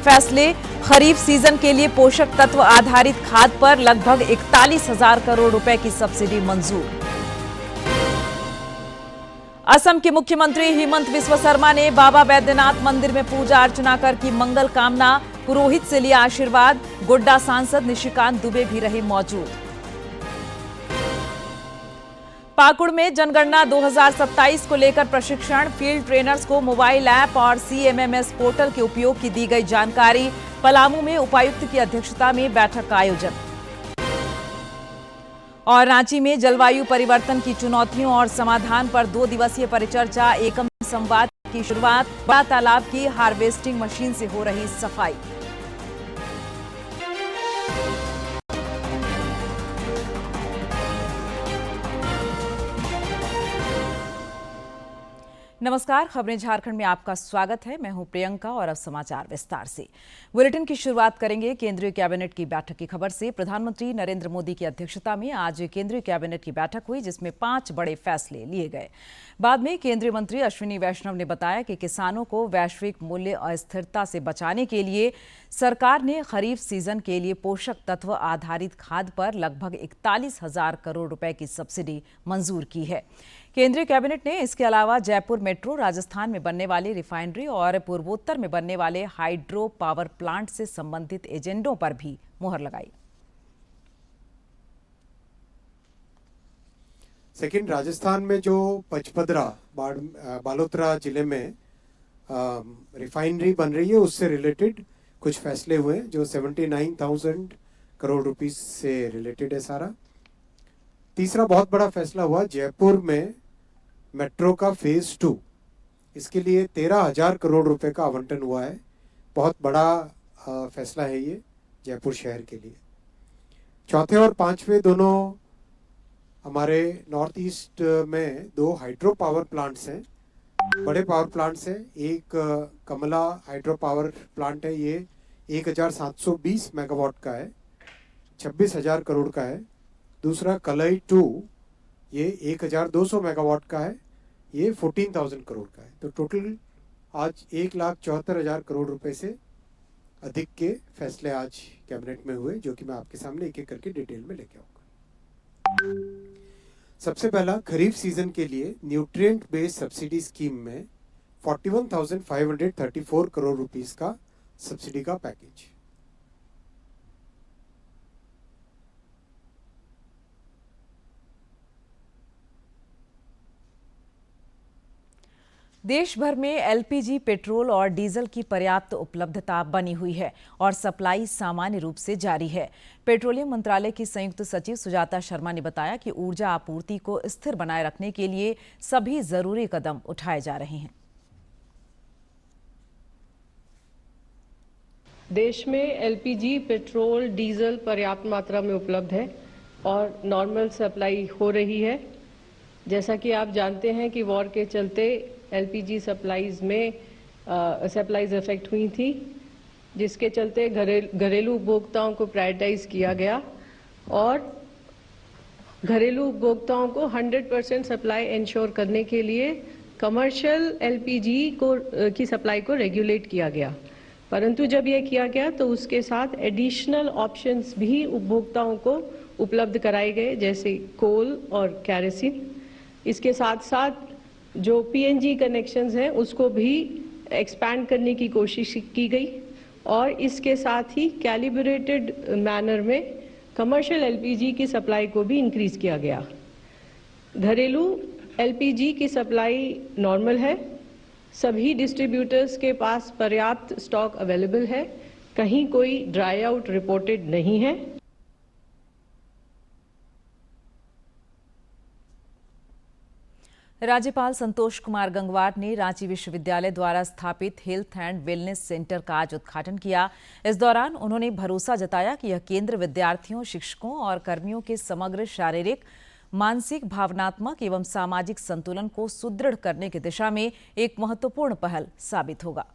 फैसले। खरीफ सीजन के लिए पोषक तत्व आधारित खाद पर लगभग 41,000 करोड़ रुपए की सब्सिडी मंजूर। असम के मुख्यमंत्री हिमंत बिस्वा शर्मा ने बाबा बैद्यनाथ मंदिर में पूजा अर्चना कर की मंगल कामना। पुरोहित से लिया आशीर्वाद। गोड्डा सांसद निशिकांत दुबे भी रहे मौजूद। पाकुड़ में जनगणना 2027 को लेकर प्रशिक्षण। फील्ड ट्रेनर्स को मोबाइल ऐप और CMMS पोर्टल के उपयोग की दी गई जानकारी। पलामू में उपायुक्त की अध्यक्षता में बैठक का आयोजन। और रांची में जलवायु परिवर्तन की चुनौतियों और समाधान पर 2 दिवसीय परिचर्चा एकम संवाद की शुरुआत। बड़ा तालाब की हार्वेस्टिंग मशीन से हो रही सफाई। नमस्कार, खबरें झारखंड में आपका स्वागत है। मैं हूं प्रियंका और अब समाचार विस्तार से। बुलेटिन की शुरुआत करेंगे केंद्रीय कैबिनेट की बैठक की खबर से। प्रधानमंत्री नरेंद्र मोदी की अध्यक्षता में आज केंद्रीय कैबिनेट की बैठक हुई, जिसमें 5 बड़े फैसले लिए गए। बाद में केंद्रीय मंत्री अश्विनी वैष्णव ने बताया कि किसानों को वैश्विक मूल्य अस्थिरता से बचाने के लिए सरकार ने खरीफ सीजन के लिए पोषक तत्व आधारित खाद पर लगभग 41,000 करोड़ रुपए की सब्सिडी मंजूर की है। केंद्रीय कैबिनेट ने इसके अलावा जयपुर मेट्रो, राजस्थान में बनने वाली रिफाइनरी और पूर्वोत्तर में बनने वाले हाइड्रो पावर प्लांट से संबंधित एजेंडों पर भी मुहर लगाई। सेकंड, राजस्थान में जो पचपदरा बालोतरा जिले में रिफाइनरी बन रही है, उससे रिलेटेड कुछ फैसले हुए जो 79,000 करोड़ रुपीस से रिलेटेड है सारा। तीसरा बहुत बड़ा फैसला हुआ जयपुर में मेट्रो का फेज 2, इसके लिए 13,000 करोड़ रुपए का आवंटन हुआ है। बहुत बड़ा फैसला है ये जयपुर शहर के लिए। चौथे और पांचवें दोनों हमारे नॉर्थ ईस्ट में 2 हाइड्रो पावर प्लांट्स हैं, बड़े पावर प्लांट्स हैं। एक कमला हाइड्रो पावर प्लांट है, ये 1,720 मेगावाट का है, 26,000 करोड़ का है। दूसरा कलई 2, ये 1,200 मेगावाट का है, ये 14,000 करोड़ का है। तो टोटल आज 1,74,000 करोड़ रुपए से अधिक के फैसले आज कैबिनेट में हुए, जो कि मैं आपके सामने एक एक करके डिटेल में लेके आऊंगा। सबसे पहला, खरीफ सीजन के लिए न्यूट्रिएंट बेस्ड सब्सिडी स्कीम में 41,534 करोड़ रुपीस का सब्सिडी का पैकेज। देश भर में LPG, पेट्रोल और डीजल की पर्याप्त उपलब्धता बनी हुई है और सप्लाई सामान्य रूप से जारी है। पेट्रोलियम मंत्रालय की संयुक्त सचिव सुजाता शर्मा ने बताया कि ऊर्जा आपूर्ति को स्थिर बनाए रखने के लिए सभी जरूरी कदम उठाए जा रहे हैं। देश में LPG, पेट्रोल, डीजल पर्याप्त मात्रा में उपलब्ध है और नॉर्मल सप्लाई हो रही है। जैसा कि आप जानते हैं कि वॉर के चलते LPG सप्लाईज इफेक्ट हुई थी, जिसके चलते घरेलू उपभोक्ताओं को प्रायोरिटाइज किया गया और घरेलू उपभोक्ताओं को 100% सप्लाई इंश्योर करने के लिए कमर्शियल LPG की सप्लाई को रेगुलेट किया गया। परंतु जब यह किया गया तो उसके साथ एडिशनल ऑप्शंस भी उपभोक्ताओं को उपलब्ध कराए गए, जैसे कोल और कैरोसिन। इसके साथ साथ जो PNG कनेक्शंस हैं उसको भी एक्सपैंड करने की कोशिश की गई और इसके साथ ही कैलिब्रेटेड मैनर में कमर्शियल LPG की सप्लाई को भी इंक्रीज किया गया। घरेलू LPG की सप्लाई नॉर्मल है, सभी डिस्ट्रीब्यूटर्स के पास पर्याप्त स्टॉक अवेलेबल है, कहीं कोई ड्राई आउट रिपोर्टेड नहीं है। राज्यपाल संतोष कुमार गंगवार ने रांची विश्वविद्यालय द्वारा स्थापित हेल्थ एंड वेलनेस सेंटर का आज उद्घाटन किया। इस दौरान उन्होंने भरोसा जताया कि यह केंद्र विद्यार्थियों, शिक्षकों और कर्मियों के समग्र शारीरिक, मानसिक, भावनात्मक एवं सामाजिक संतुलन को सुदृढ़ करने की दिशा में एक महत्वपूर्ण पहल साबित होगा।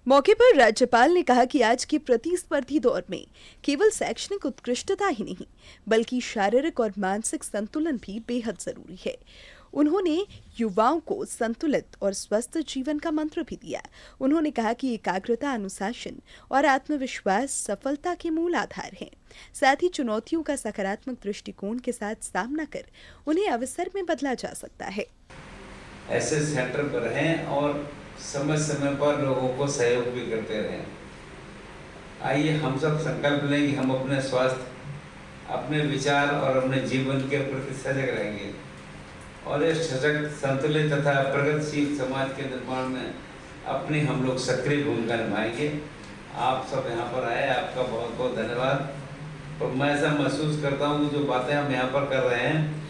मौके पर राज्यपाल ने कहा कि आज के प्रतिस्पर्धी दौर में केवल शैक्षणिक उत्कृष्टता ही नहीं, बल्कि शारीरिक और मानसिक संतुलन भी बेहद जरूरी है। उन्होंने युवाओं को संतुलित और स्वस्थ जीवन का मंत्र भी दिया। उन्होंने कहा कि एकाग्रता, अनुशासन और आत्मविश्वास सफलता के मूल आधार हैं। साथ ही चुनौतियों का सकारात्मक दृष्टिकोण के साथ सामना कर उन्हें अवसर में बदला जा सकता है। ऐसे सेंटर पर रहें और समय समय पर लोगों को सहयोग भी करते रहें। आइए हम सब संकल्प लें कि हम अपने स्वास्थ्य, अपने विचार और अपने जीवन के प्रति सजग रहेंगे और इस सशक्त, संतुलित तथा प्रगतिशील समाज के निर्माण में अपनी हम लोग सक्रिय भूमिका निभाएंगे। आप सब यहाँ पर आए, आपका बहुत बहुत धन्यवाद। और मैं ऐसा महसूस करता हूँ कि जो बातें हम यहाँ पर कर रहे हैं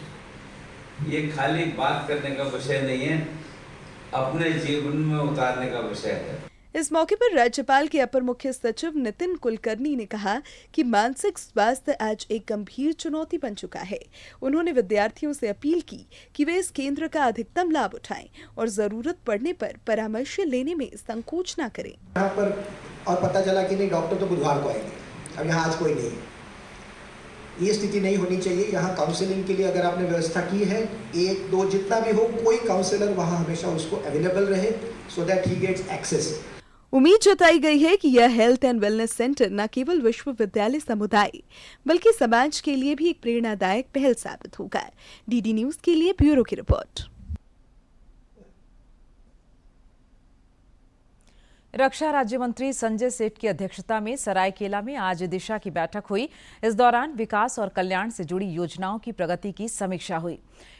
ये खाली बात करने का विषय नहीं है, अपने जीवन में उतारने का विषय है। इस मौके पर राज्यपाल के अपर मुख्य सचिव नितिन कुलकर्णी ने कहा कि मानसिक स्वास्थ्य आज एक गंभीर चुनौती बन चुका है। उन्होंने विद्यार्थियों से अपील की कि वे इस केंद्र का अधिकतम लाभ उठाएं और जरूरत पड़ने पर परामर्श लेने में संकोच न करें। यहाँ पर और पता चला कि नहीं, डॉक्टर तो बुधवार को आएंगे, अब यहाँ आज कोई नहीं है। ये स्थिति नहीं होनी चाहिए। यहाँ काउंसलिंग के लिए अगर आपने व्यवस्था की है, 1, 2 जितना भी हो, कोई काउंसलर वहाँ हमेशा उसको अवेलेबल रहे, so that he gets access. उम्मीद जताई गई है कि यह हेल्थ एंड वेलनेस सेंटर न केवल विश्वविद्यालय समुदाय बल्कि समाज के लिए भी एक प्रेरणादायक पहल साबित होगा। डीडी न्यूज के लिए ब्यूरो की रिपोर्ट। रक्षा राज्य मंत्री संजय सेठ की अध्यक्षता में सरायकेला में आज दिशा की बैठक हुई। इस दौरान विकास और कल्याण से जुड़ी योजनाओं की प्रगति की समीक्षा हुई।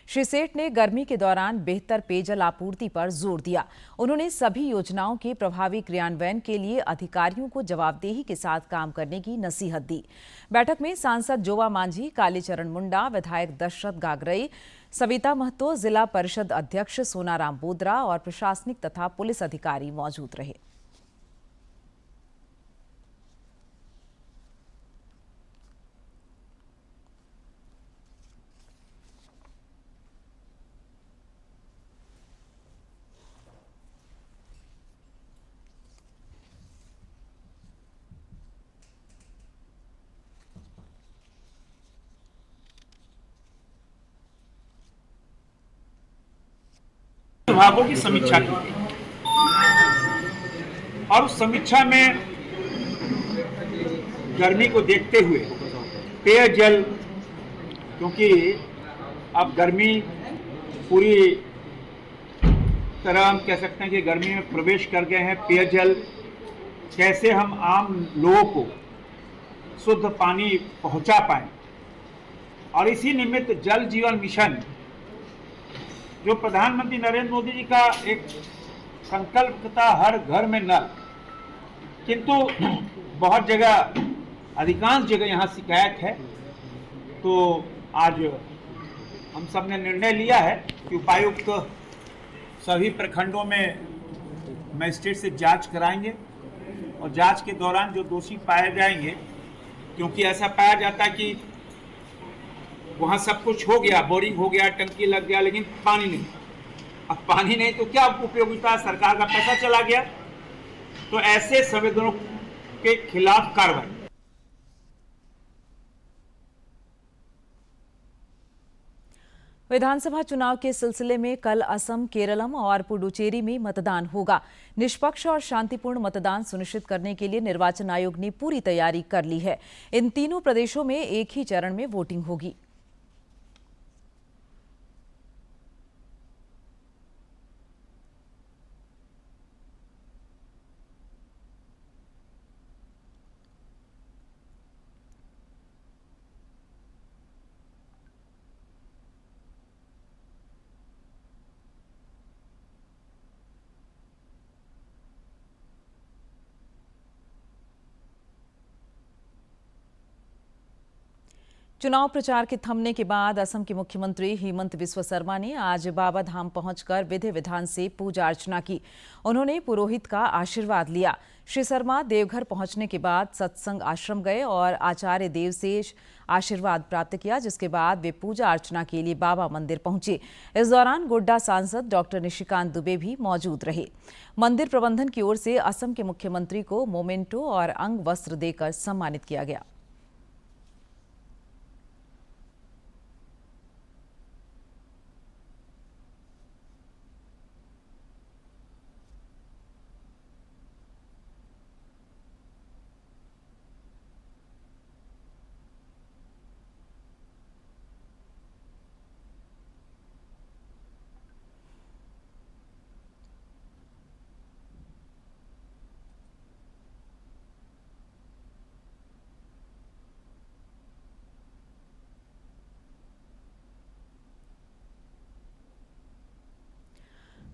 श्री सेठ ने गर्मी के दौरान बेहतर पेयजल आपूर्ति पर जोर दिया। उन्होंने सभी योजनाओं के प्रभावी क्रियान्वयन के लिए अधिकारियों को जवाबदेही के साथ काम करने की नसीहत दी। बैठक में सांसद जोवा मांझी, कालीचरण मुंडा, विधायक दशरथ गागरई, सविता महतो, जिला परिषद अध्यक्ष सोनाराम बोदरा और प्रशासनिक तथा पुलिस अधिकारी मौजूद रहे। विभागों की समीक्षा की गई और उस समीक्षा में गर्मी को देखते हुए पेयजल, क्योंकि अब गर्मी पूरी तरह हम कह सकते हैं कि गर्मी में प्रवेश कर गए हैं, पेयजल कैसे हम आम लोगों को शुद्ध पानी पहुंचा पाएं और इसी निमित्त जल जीवन मिशन जो प्रधानमंत्री नरेंद्र मोदी जी का एक संकल्प था, हर घर में नल, किंतु बहुत जगह, अधिकांश जगह यहाँ शिकायत है। तो आज हम सब ने निर्णय लिया है कि उपायुक्त सभी प्रखंडों में मजिस्ट्रेट से जांच कराएंगे और जांच के दौरान जो दोषी पाए जाएंगे, क्योंकि ऐसा पाया जाता है कि वहाँ सब कुछ हो गया, बोरिंग हो गया, टंकी लग गया, लेकिन पानी नहीं। अब पानी नहीं तो क्या उपयोगिता, सरकार का पैसा चला गया। तो ऐसे संवेदनों के खिलाफ कार्रवाई। विधानसभा चुनाव के सिलसिले में कल असम, केरलम और पुडुचेरी में मतदान होगा। निष्पक्ष और शांतिपूर्ण मतदान सुनिश्चित करने के लिए निर्वाचन आयोग ने पूरी तैयारी कर ली है। इन तीनों प्रदेशों में एक ही चरण में वोटिंग होगी। चुनाव प्रचार के थमने के बाद असम के मुख्यमंत्री हेमंत बिस्वा शर्मा ने आज बाबा धाम पहुंचकर विधि विधान से पूजा अर्चना की। उन्होंने पुरोहित का आशीर्वाद लिया। श्री शर्मा देवघर पहुंचने के बाद सत्संग आश्रम गए और आचार्य देव से आशीर्वाद प्राप्त किया, जिसके बाद वे पूजा अर्चना के लिए बाबा मंदिर पहुंचे। इस दौरान गोड्डा सांसद डॉक्टर निशिकांत दुबे भी मौजूद रहे। मंदिर प्रबंधन की ओर से असम के मुख्यमंत्री को मोमेंटो और अंग वस्त्र देकर सम्मानित किया गया।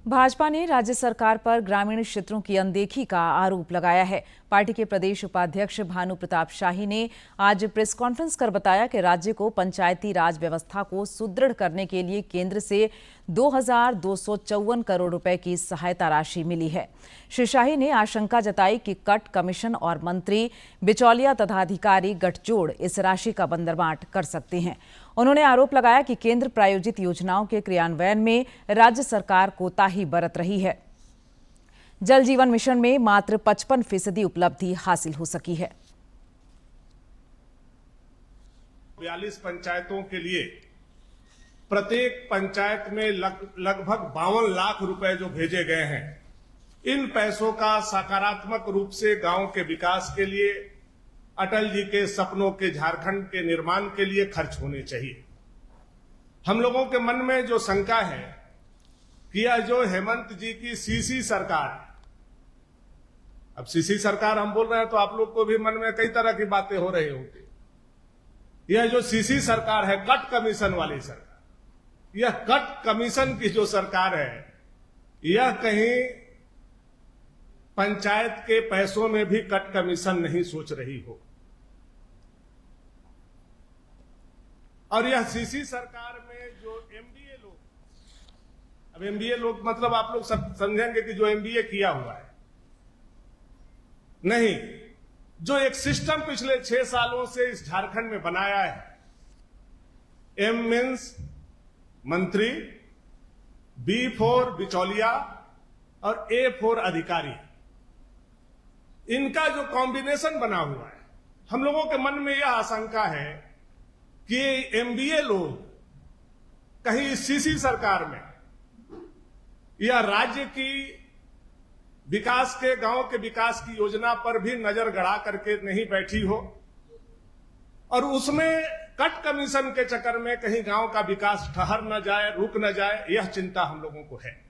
भाजपा ने राज्य सरकार पर ग्रामीण क्षेत्रों की अनदेखी का आरोप लगाया है। पार्टी के प्रदेश उपाध्यक्ष भानु प्रताप शाही ने आज प्रेस कॉन्फ्रेंस कर बताया कि राज्य को पंचायती राज व्यवस्था को सुदृढ़ करने के लिए केंद्र से 2,254 करोड़ रुपए की सहायता राशि मिली है। श्री शाही ने आशंका जताई कि कट कमीशन और मंत्री, बिचौलिया तथा अधिकारी गठजोड़ इस राशि का बंदरबांट कर सकते हैं। उन्होंने आरोप लगाया कि केंद्र प्रायोजित योजनाओं के क्रियान्वयन में राज्य सरकार कोताही बरत रही है। जल जीवन मिशन में मात्र 55% उपलब्धि हासिल हो सकी है। 42 पंचायतों के लिए प्रत्येक पंचायत में लगभग 52 लाख रुपए जो भेजे गए हैं, इन पैसों का सकारात्मक रूप से गांव के विकास के लिए, अटल जी के सपनों के झारखंड के निर्माण के लिए खर्च होने चाहिए। हम लोगों के मन में जो शंका है कि यह जो हेमंत जी की सीसी सरकार है, अब सीसी सरकार हम बोल रहे हैं तो आप लोग को भी मन में कई तरह की बातें हो रही होंगी। यह जो सीसी सरकार है, कट कमीशन वाली सरकार, यह कट कमीशन की जो सरकार है, यह कहीं पंचायत के पैसों में भी कट कमीशन नहीं सोच रही हो। और यह सीसी सरकार में जो एमबीए लोग, अब एमबीए लोग मतलब आप लोग सब समझेंगे कि जो एमबीए किया हुआ है, नहीं, जो एक सिस्टम पिछले 6 सालों से इस झारखंड में बनाया है, एम मीन्स मंत्री, बी फॉर बिचौलिया और ए फॉर अधिकारी, इनका जो कॉम्बिनेशन बना हुआ है, हम लोगों के मन में यह आशंका है कि एमबीए लोग कहीं इस सीसी सरकार में या राज्य की विकास के, गांव के विकास की योजना पर भी नजर गड़ा करके नहीं बैठी हो और उसमें कट कमीशन के चक्कर में कहीं गांव का विकास ठहर न जाए, रुक न जाए, यह चिंता हम लोगों को है।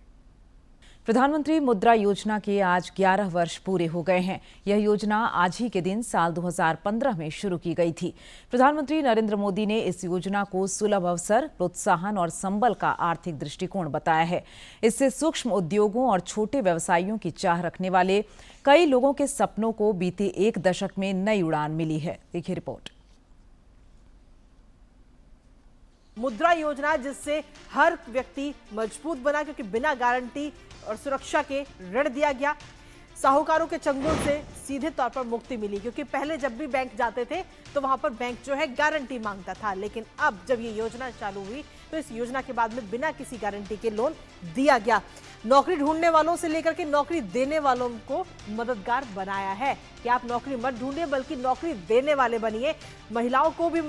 प्रधानमंत्री मुद्रा योजना के आज 11 वर्ष पूरे हो गए हैं। यह योजना आज ही के दिन साल 2015 में शुरू की गई थी। प्रधानमंत्री नरेंद्र मोदी ने इस योजना को सुलभ अवसर, प्रोत्साहन और संबल का आर्थिक दृष्टिकोण बताया है। इससे सूक्ष्म उद्योगों और छोटे व्यवसायियों की चाह रखने वाले कई लोगों के सपनों को बीते 1 दशक में नई उड़ान मिली है। देखिए रिपोर्ट। मुद्रा योजना जिससे हर व्यक्ति मजबूत बना, क्योंकि बिना गारंटी और सुरक्षा के ऋण दिया गया। साहूकारों के चंगुल से सीधे तौर पर मुक्ति मिली, क्योंकि पहले जब भी बैंक जाते थे तो वहां पर बैंक जो है गारंटी मांगता था, लेकिन अब जब ये योजना चालू हुई तो इस योजना के बाद में बिना किसी गारंटी के लोन दिया गया। नौकरी ढूंढने वालों से लेकर के नौकरी देने वालों को मददगार बनाया है कि आप नौकरी मत ढूंढिए बल्कि नौकरी देने वाले बनिए। महिलाओं को भी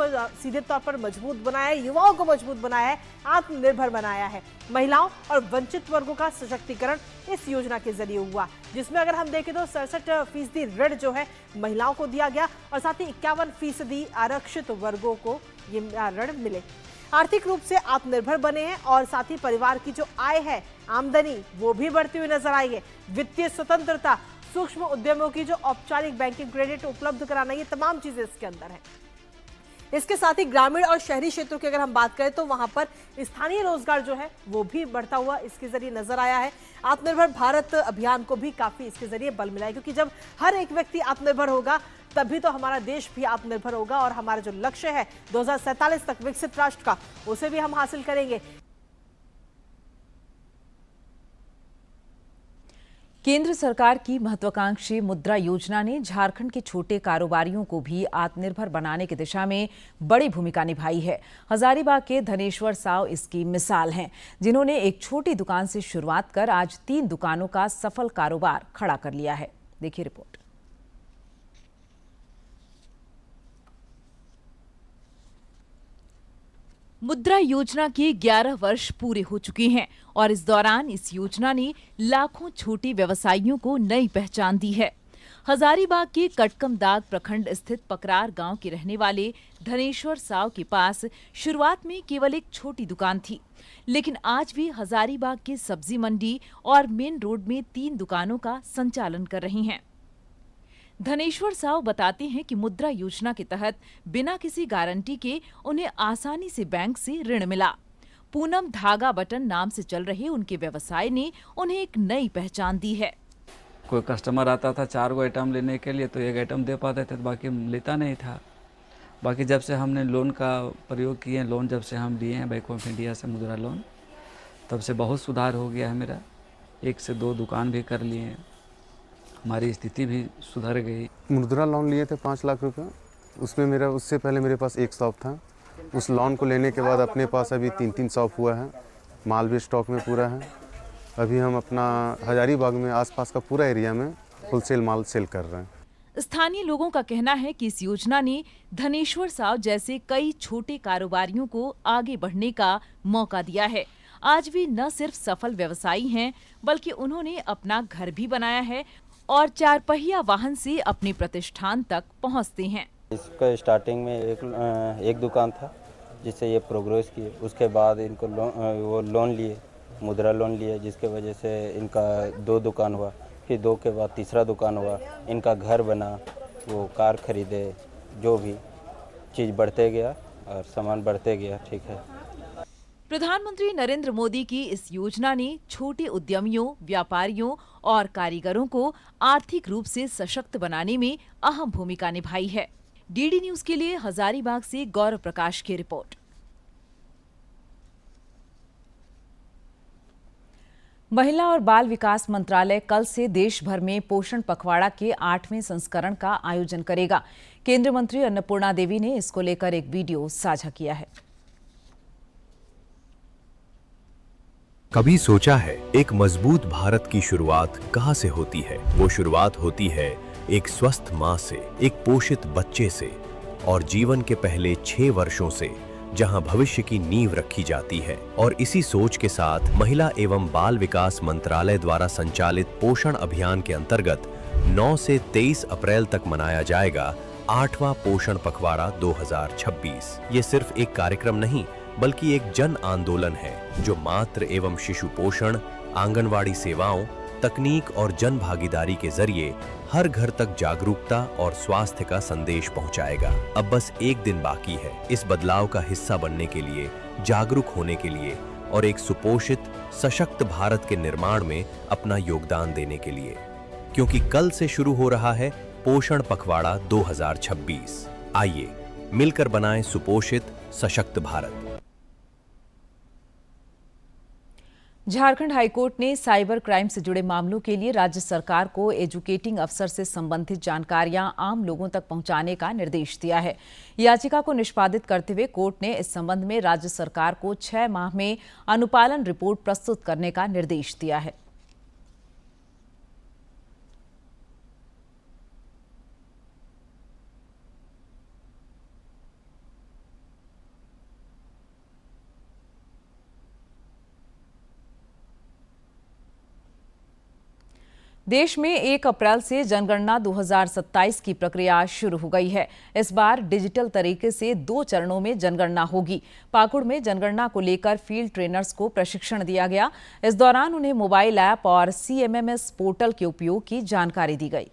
सीधे तौर पर मजबूत बनाया है, युवाओं को मजबूत बनाया है, आत्मनिर्भर बनाया है। महिलाओं और वंचित वर्गों का सशक्तिकरण इस योजना के जरिए हुआ, जिसमें अगर हम देखें तो 67% ऋण जो है महिलाओं को दिया गया और साथ ही 51% आरक्षित वर्गों को ये ऋण मिले। आर्थिक रूप से आत्मनिर्भर बने हैं और साथ ही परिवार की जो आय है, आमदनी, वो भी बढ़ती हुई नजर आई है। वित्तीय स्वतंत्रता, सूक्ष्म उद्यमों की जो औपचारिक बैंकिंग क्रेडिट उपलब्ध कराना, ये तमाम चीजें इसके अंदर है। इसके साथ ही ग्रामीण और शहरी क्षेत्रों की अगर हम बात करें तो वहां पर स्थानीय रोजगार जो है वो भी बढ़ता हुआ इसके जरिए नजर आया है। आत्मनिर्भर भारत अभियान को भी काफी इसके जरिए बल मिला है, क्योंकि जब हर एक व्यक्ति आत्मनिर्भर होगा तभी तो हमारा देश भी आत्मनिर्भर होगा और हमारा जो लक्ष्य है 2047 तक विकसित राष्ट्र का, उसे भी हम हासिल करेंगे। केंद्र सरकार की महत्वाकांक्षी मुद्रा योजना ने झारखंड के छोटे कारोबारियों को भी आत्मनिर्भर बनाने की दिशा में बड़ी भूमिका निभाई है। हजारीबाग के धनेश्वर साव इसकी मिसाल हैं, जिन्होंने एक छोटी दुकान से शुरुआत कर आज 3 दुकानों का सफल कारोबार खड़ा कर लिया है। देखिए रिपोर्ट। मुद्रा योजना के 11 वर्ष पूरे हो चुके हैं और इस दौरान इस योजना ने लाखों छोटे व्यवसायियों को नई पहचान दी है। हजारीबाग के कटकमदाग प्रखंड स्थित पकरार गांव के रहने वाले धनेश्वर साव के पास शुरुआत में केवल एक छोटी दुकान थी, लेकिन आज भी हजारीबाग के सब्जी मंडी और मेन रोड में 3 दुकानों का संचालन कर रही हैं। धनेश्वर साव बताते हैं कि मुद्रा योजना के तहत बिना किसी गारंटी के उन्हें आसानी से बैंक से ऋण मिला। पूनम धागा बटन नाम से चल रहे उनके व्यवसाय ने उन्हें एक नई पहचान दी है। कोई कस्टमर आता था 4 गो आइटम लेने के लिए तो 1 आइटम दे पाते थे, बाकी लेता नहीं था। बाकी जब से हमने लोन का प्रयोग किए, लोन जब से हम लिए हैं बैंक ऑफ इंडिया से मुद्रा लोन, तब से बहुत सुधार हो गया है मेरा। 1 से 2 दुकान भी कर लिए हैं, हमारी स्थिति भी सुधर गई। मुद्रा लोन लिए थे 5 लाख रुपए, उसमें उससे पहले मेरे पास 1 शॉप था। उस लोन को लेने के बाद अपने पास अभी 3 शॉप हुआ है, माल भी स्टॉक में पूरा है। अभी हम अपना हजारीबाग में आसपास का पूरा एरिया में होलसेल माल सेल कर रहे हैं। स्थानीय लोगों का कहना है कि इस योजना ने धनेश्वर साव जैसे कई छोटे कारोबारियों को आगे बढ़ने का मौका दिया है। आज भी न सिर्फ सफल व्यवसायी हैं, बल्कि उन्होंने अपना घर भी बनाया है और 4 पहिया वाहन से अपने प्रतिष्ठान तक पहुंचते हैं। इसका स्टार्टिंग में एक दुकान था जिससे ये प्रोग्रेस किए। उसके बाद इनको लोन लिए, मुद्रा लोन लिए, जिसके वजह से इनका 2 दुकान हुआ। फिर 2 के बाद तीसरा दुकान हुआ, इनका घर बना, वो कार खरीदे, जो भी चीज़ बढ़ते गया और सामान बढ़ते गया। ठीक है। प्रधानमंत्री नरेंद्र मोदी की इस योजना ने छोटे उद्यमियों, व्यापारियों और कारीगरों को आर्थिक रूप से सशक्त बनाने में अहम भूमिका निभाई है। डीडी न्यूज के लिए हजारीबाग से गौरव प्रकाश की रिपोर्ट। महिला और बाल विकास मंत्रालय कल से देश भर में पोषण पखवाड़ा के 8वें संस्करण का आयोजन करेगा। केंद्रीय मंत्री अन्नपूर्णा देवी ने इसको लेकर एक वीडियो साझा किया है। कभी सोचा है एक मजबूत भारत की शुरुआत कहां से होती है? वो शुरुआत होती है एक स्वस्थ मां से, एक पोषित बच्चे से और जीवन के पहले 6 वर्षों से, जहां भविष्य की नींव रखी जाती है। और इसी सोच के साथ महिला एवं बाल विकास मंत्रालय द्वारा संचालित पोषण अभियान के अंतर्गत 9 से 23 अप्रैल तक मनाया जाएगा 8वां पोषण पखवाड़ा 2026। ये सिर्फ एक कार्यक्रम नहीं, बल्कि एक जन आंदोलन है जो मातृ एवं शिशु पोषण, आंगनवाड़ी सेवाओं, तकनीक और जन भागीदारी के जरिए हर घर तक जागरूकता और स्वास्थ्य का संदेश पहुंचाएगा। अब बस एक दिन बाकी है इस बदलाव का हिस्सा बनने के लिए, जागरूक होने के लिए और एक सुपोषित, सशक्त भारत के निर्माण में अपना योगदान देने के लिए। क्योंकि कल से शुरू हो रहा है पोषण पखवाड़ा 2026। आइए मिलकर बनाएं सुपोषित, सशक्त भारत। झारखंड हाईकोर्ट ने साइबर क्राइम से जुड़े मामलों के लिए राज्य सरकार को एजुकेटिंग अफसर से संबंधित जानकारियां आम लोगों तक पहुंचाने का निर्देश दिया है। याचिका को निष्पादित करते हुए कोर्ट ने इस संबंध में राज्य सरकार को 6 माह में अनुपालन रिपोर्ट प्रस्तुत करने का निर्देश दिया है। देश में 1 अप्रैल से जनगणना 2027 की प्रक्रिया शुरू हो गई है। इस बार डिजिटल तरीके से 2 चरणों में जनगणना होगी। पाकुड़ में जनगणना को लेकर फील्ड ट्रेनर्स को प्रशिक्षण दिया गया। इस दौरान उन्हें मोबाइल ऐप और CMMS पोर्टल के उपयोग की जानकारी दी गई।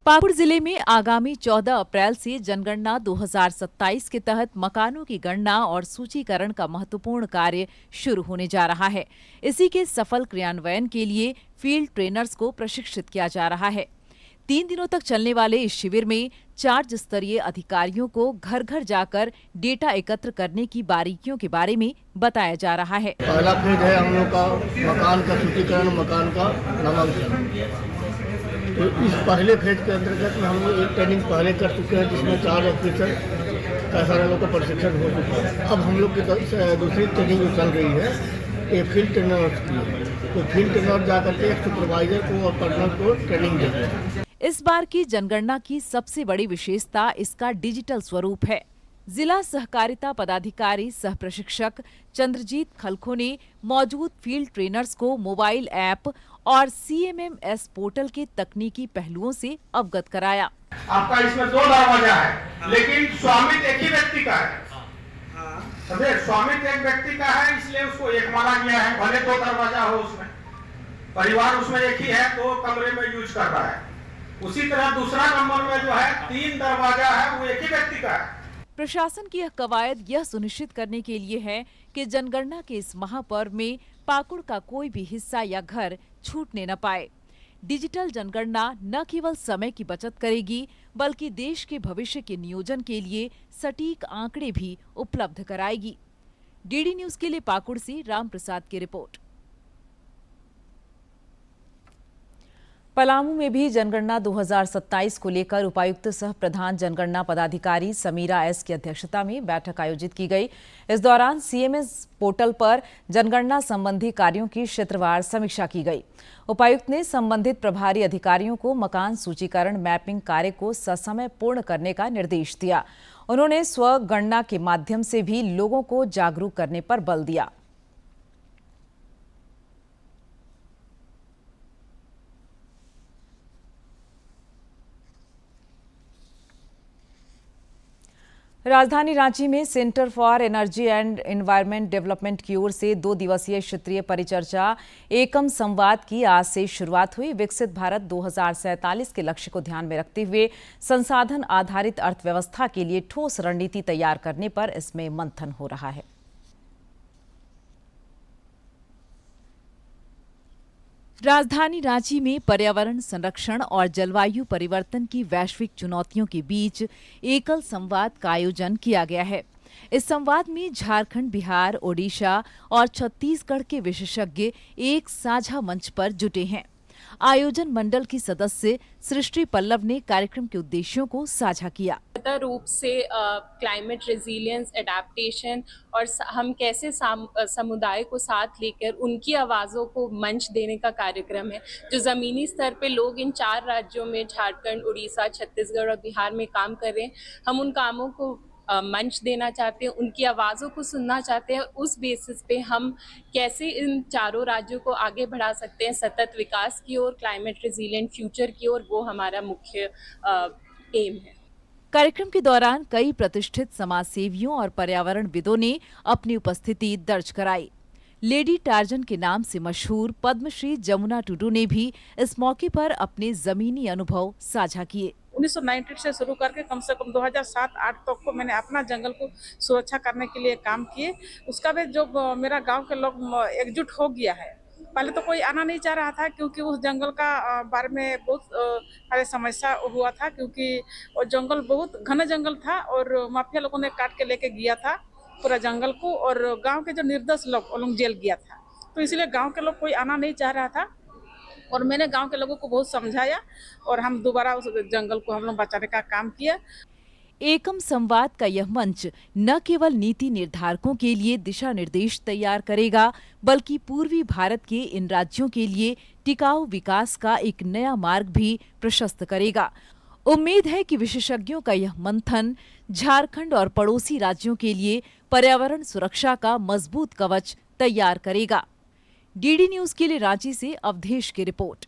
पाकुड़ जिले में आगामी 14 अप्रैल से जनगणना 2027 के तहत मकानों की गणना और सूचीकरण का महत्वपूर्ण कार्य शुरू होने जा रहा है। इसी के सफल क्रियान्वयन के लिए फील्ड ट्रेनर्स को प्रशिक्षित किया जा रहा है। 3 दिनों तक चलने वाले इस शिविर में 4 स्तरीय अधिकारियों को घर घर जाकर डेटा एकत्र करने की बारीकियों के बारे में बताया जा रहा है। पहला फेज है हम लोग का मकान का सूचीकरण, मकान का नामांकन। तो इस पहले फेज के अंतर्गत में हम लोग एक ट्रेनिंग पहले कर चुके हैं जिसमें 4 ऑफिसर का सारा लोग का प्रशिक्षण हो चुका है। अब हम लोग की दूसरी ट्रेनिंग जो चल रही है ये फील्ड ट्रेनर्स की। तो फील्ड ट्रेनर जाकर के एक सुपरवाइजर को और पर्सनल को ट्रेनिंग देते हैं। इस बार की जनगणना की सबसे बड़ी विशेषता इसका डिजिटल स्वरूप है। जिला सहकारिता पदाधिकारी सह प्रशिक्षक चंद्रजीत खलखो ने मौजूद फील्ड ट्रेनर्स को मोबाइल ऐप और CMMS पोर्टल के तकनीकी पहलुओं से अवगत कराया। आपका इसमें 2 दरवाजा है, लेकिन स्वामित्व एक ही व्यक्ति का है। स्वामित्व एक व्यक्ति का है, इसलिए उसको एक माना गया है। भले 2 दरवाजा हो, उसमें परिवार उसमें एक ही है, 2 कमरे में यूज कर रहा है। उसी तरह दूसरा नंबर में जो है 3 दरवाजा है, वो एक ही व्यक्ति का है। प्रशासन की यह कवायद यह सुनिश्चित करने के लिए है कि जनगणना के इस महापर्व में पाकुड़ का कोई भी हिस्सा या घर छूटने न पाए। डिजिटल जनगणना न केवल समय की बचत करेगी बल्कि देश के भविष्य के नियोजन के लिए सटीक आंकड़े भी उपलब्ध कराएगी। डीडी न्यूज के लिए पाकुड़ से राम प्रसाद की रिपोर्ट। पलामू में भी जनगणना 2027 को लेकर उपायुक्त सह प्रधान जनगणना पदाधिकारी समीरा एस की अध्यक्षता में बैठक आयोजित की गई। इस दौरान सीएमएस पोर्टल पर जनगणना संबंधी कार्यों की क्षेत्रवार समीक्षा की गई। उपायुक्त ने संबंधित प्रभारी अधिकारियों को मकान सूचीकरण मैपिंग कार्य को ससमय पूर्ण करने का निर्देश दिया। उन्होंने स्वगणना के माध्यम से भी लोगों को जागरूक करने पर बल दिया। राजधानी रांची में centre for energy and environment development की ओर से 2 दिवसीय क्षेत्रीय परिचर्चा एकम संवाद की आज से शुरुआत हुई। विकसित भारत 2047 के लक्ष्य को ध्यान में रखते हुए संसाधन आधारित अर्थव्यवस्था के लिए ठोस रणनीति तैयार करने पर इसमें मंथन हो रहा है। राजधानी रांची में पर्यावरण संरक्षण और जलवायु परिवर्तन की वैश्विक चुनौतियों के बीच एकल संवाद का आयोजन किया गया है। इस संवाद में झारखंड, बिहार, ओडिशा और छत्तीसगढ़ के विशेषज्ञ एक साझा मंच पर जुटे हैं। आयोजन मंडल की सदस्य सृष्टि पल्लव ने कार्यक्रम के उद्देश्यों को साझा किया। रूप से क्लाइमेट रेजिलियंस, एडेप्टेशन और हम कैसे समुदाय को साथ लेकर उनकी आवाज़ों को मंच देने का कार्यक्रम है। जो ज़मीनी स्तर पे लोग इन 4 राज्यों में झारखंड, उड़ीसा, छत्तीसगढ़ और बिहार में काम कर रहे हैं, हम उन कामों को मंच देना चाहते हैं, उनकी आवाज़ों को सुनना चाहते हैं। उस बेसिस पे हम कैसे इन 4 राज्यों को आगे बढ़ा सकते हैं सतत विकास की ओर, क्लाइमेट रेजिलिएंट फ्यूचर की ओर, वो हमारा मुख्य एम है। कार्यक्रम के दौरान कई प्रतिष्ठित समाजसेवियों और पर्यावरणविदों ने अपनी उपस्थिति दर्ज कराई। लेडी टार्जन के नाम से मशहूर पद्मश्री जमुना टुडू ने भी इस मौके पर अपने जमीनी अनुभव साझा किए। 1990 से शुरू करके कम से कम 2007-8 तक को मैंने अपना जंगल को सुरक्षा करने के लिए काम किए। उसका भी जो मेरा गांव के लोग एकजुट हो गया है। पहले तो कोई आना नहीं चाह रहा था क्योंकि उस जंगल का बारे में बहुत सारे समस्या हुआ था, क्योंकि वो जंगल बहुत घना जंगल था और माफिया लोगों ने काट के लेके गया था पूरा जंगल को, और गांव के जो निर्दोष लोग जेल गया था। तो इसलिए गांव के लोग कोई आना नहीं चाह रहा था और मैंने गांव के लोगों को बहुत समझाया और हम दोबारा उस जंगल को हम लोग बचाने का काम किया। एकम संवाद का यह मंच न केवल नीति निर्धारकों के लिए दिशा निर्देश तैयार करेगा बल्कि पूर्वी भारत के इन राज्यों के लिए टिकाऊ विकास का एक नया मार्ग भी प्रशस्त करेगा। उम्मीद है कि विशेषज्ञों का यह मंथन झारखंड और पड़ोसी राज्यों के लिए पर्यावरण सुरक्षा का मजबूत कवच तैयार करेगा। डीडी न्यूज के लिए रांची से अवधेश की रिपोर्ट।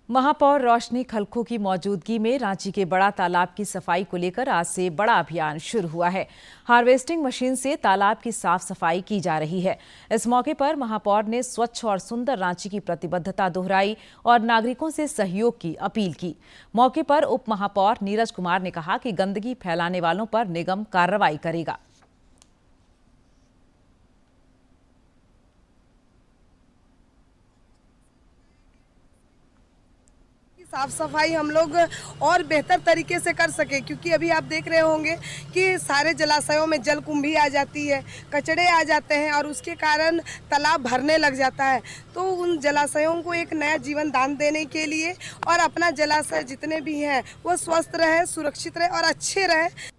महापौर रोशनी खलखो की मौजूदगी में रांची के बड़ा तालाब की सफाई को लेकर आज से बड़ा अभियान शुरू हुआ है। हार्वेस्टिंग मशीन से तालाब की साफ सफाई की जा रही है। इस मौके पर महापौर ने स्वच्छ और सुंदर रांची की प्रतिबद्धता दोहराई और नागरिकों से सहयोग की अपील की। मौके पर उप महापौर नीरज कुमार ने कहा कि गंदगी फैलाने वालों पर निगम कार्रवाई करेगा। साफ सफाई हम लोग और बेहतर तरीके से कर सके, क्योंकि अभी आप देख रहे होंगे कि सारे जलाशयों में जल कुंभी आ जाती है, कचड़े आ जाते हैं और उसके कारण तालाब भरने लग जाता है। तो उन जलाशयों को एक नया जीवन दान देने के लिए और अपना जलाशय जितने भी हैं वो स्वस्थ रहे, सुरक्षित रहे और अच्छे रहे।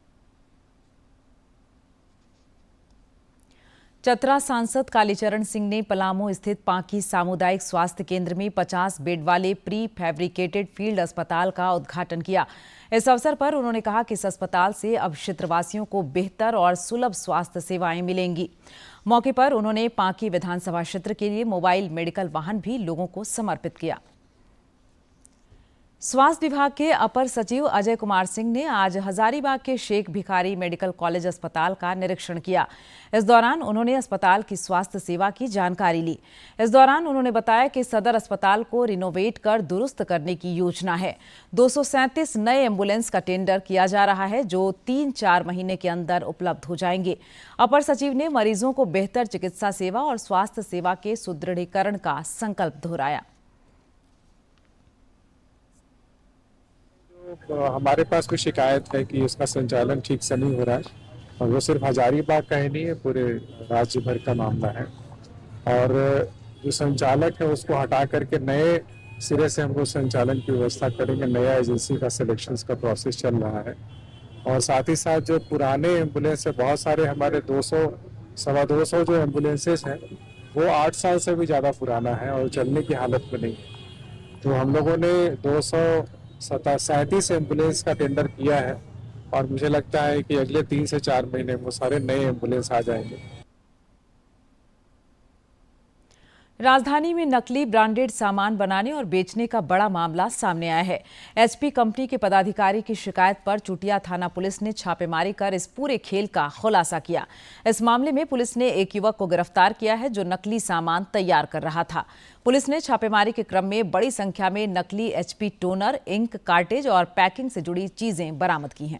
चतरा सांसद कालीचरण सिंह ने पलामू स्थित पांकी सामुदायिक स्वास्थ्य केंद्र में 50 बेड वाले प्री फैब्रिकेटेड फील्ड अस्पताल का उद्घाटन किया। इस अवसर पर उन्होंने कहा कि इस अस्पताल से अब क्षेत्रवासियों को बेहतर और सुलभ स्वास्थ्य सेवाएं मिलेंगी। मौके पर उन्होंने पांकी विधानसभा क्षेत्र के लिए मोबाइल मेडिकल वाहन भी लोगों को समर्पित किया। स्वास्थ्य विभाग के अपर सचिव अजय कुमार सिंह ने आज हजारीबाग के शेख भिखारी मेडिकल कॉलेज अस्पताल का निरीक्षण किया। इस दौरान उन्होंने अस्पताल की स्वास्थ्य सेवा की जानकारी ली। इस दौरान उन्होंने बताया कि सदर अस्पताल को रिनोवेट कर दुरुस्त करने की योजना है। 237 नए एम्बुलेंस का टेंडर किया जा रहा है, जो 3-4 महीने के अंदर उपलब्ध हो जाएंगे। अपर सचिव ने मरीजों को बेहतर चिकित्सा सेवा और स्वास्थ्य सेवा के सुदृढ़ीकरण का संकल्प दोहराया। हमारे पास कोई शिकायत है कि उसका संचालन ठीक से नहीं हो रहा है, और वो सिर्फ हजारीबाग का ही नहीं है, पूरे राज्य भर का मामला है। और जो संचालक है उसको हटा करके नए सिरे से हम लोग संचालन की व्यवस्था करेंगे। नया एजेंसी का सिलेक्शंस का प्रोसेस चल रहा है। और साथ ही साथ जो पुराने एम्बुलेंस है, बहुत सारे हमारे 200-250 जो एम्बुलेंसेस हैं वो 8 साल से भी ज़्यादा पुराना है और चलने की हालत में नहीं है। तो हम लोगों ने 237 एम्बुलेंस का टेंडर किया है, और मुझे लगता है कि अगले 3 से 4 महीने में वो सारे नए एम्बुलेंस आ जाएंगे। राजधानी में नकली ब्रांडेड सामान बनाने और बेचने का बड़ा मामला सामने आया है। एचपी कंपनी के पदाधिकारी की शिकायत पर चुटिया थाना पुलिस ने छापेमारी कर इस पूरे खेल का खुलासा किया। इस मामले में पुलिस ने एक युवक को गिरफ्तार किया है, जो नकली सामान तैयार कर रहा था। पुलिस ने छापेमारी के क्रम में बड़ी संख्या में नकली एचपी टोनर, इंक, कार्टेज और पैकिंग से जुड़ी चीजें बरामद की हैं।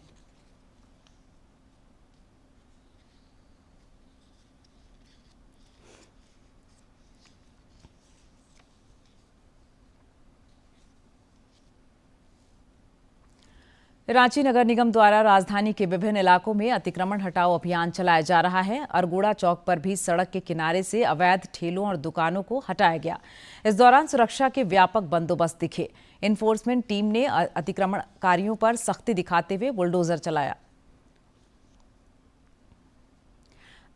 रांची नगर निगम द्वारा राजधानी के विभिन्न इलाकों में अतिक्रमण हटाओ अभियान चलाया जा रहा है। अरगोड़ा चौक पर भी सड़क के किनारे से अवैध ठेलों और दुकानों को हटाया गया। इस दौरान सुरक्षा के व्यापक बंदोबस्त दिखे। इन्फोर्समेंट टीम ने अतिक्रमणकारियों पर सख्ती दिखाते हुए बुलडोजर चलाया।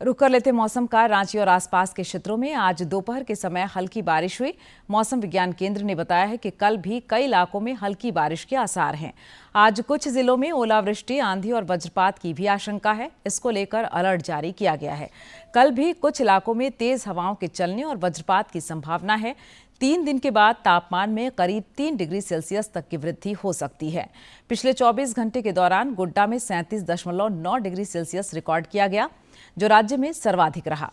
रुक कर लेते मौसम का। रांची और आसपास के क्षेत्रों में आज दोपहर के समय हल्की बारिश हुई। मौसम विज्ञान केंद्र ने बताया है कि कल भी कई इलाकों में हल्की बारिश के आसार हैं। आज कुछ जिलों में ओलावृष्टि, आंधी और वज्रपात की भी आशंका है। इसको लेकर अलर्ट जारी किया गया है। कल भी कुछ इलाकों में तेज हवाओं के चलने और वज्रपात की संभावना है। 3 दिन के बाद तापमान में करीब 3 डिग्री सेल्सियस तक की वृद्धि हो सकती है। पिछले 24 घंटे के दौरान गोड्डा में 37.9 डिग्री सेल्सियस रिकॉर्ड किया गया, जो राज्य में सर्वाधिक रहा।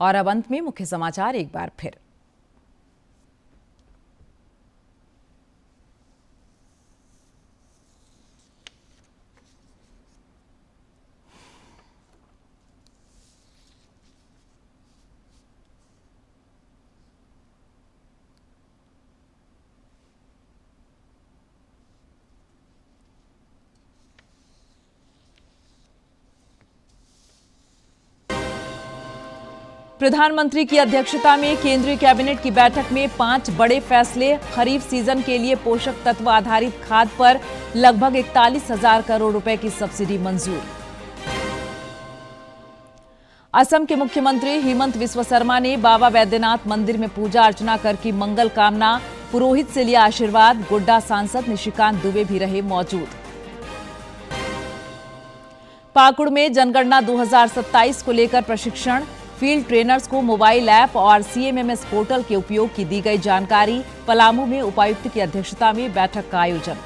और अब अंत में मुख्य समाचार एक बार फिर। प्रधानमंत्री की अध्यक्षता में केंद्रीय कैबिनेट की बैठक में 5 बड़े फैसले। खरीफ सीजन के लिए पोषक तत्व आधारित खाद पर लगभग 41,000 करोड़ रुपए की सब्सिडी मंजूर। असम के मुख्यमंत्री हिमंत बिस्वा शर्मा ने बाबा बैद्यनाथ मंदिर में पूजा अर्चना कर की मंगल कामना। पुरोहित से लिया आशीर्वाद। गोड्डा सांसद निशिकांत दुबे भी रहे मौजूद। पाकुड़ में जनगणना 2027 को लेकर प्रशिक्षण। फील्ड ट्रेनर्स को मोबाइल ऐप और सीएमएमएस पोर्टल के उपयोग की दी गई जानकारी। पलामू में उपायुक्त की अध्यक्षता में बैठक का आयोजन।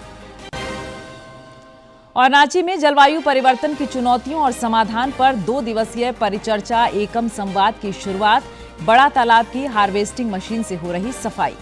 और रांची में जलवायु परिवर्तन की चुनौतियों और समाधान पर 2 दिवसीय परिचर्चा एकम संवाद की शुरुआत। बड़ा तालाब की हार्वेस्टिंग मशीन से हो रही सफाई।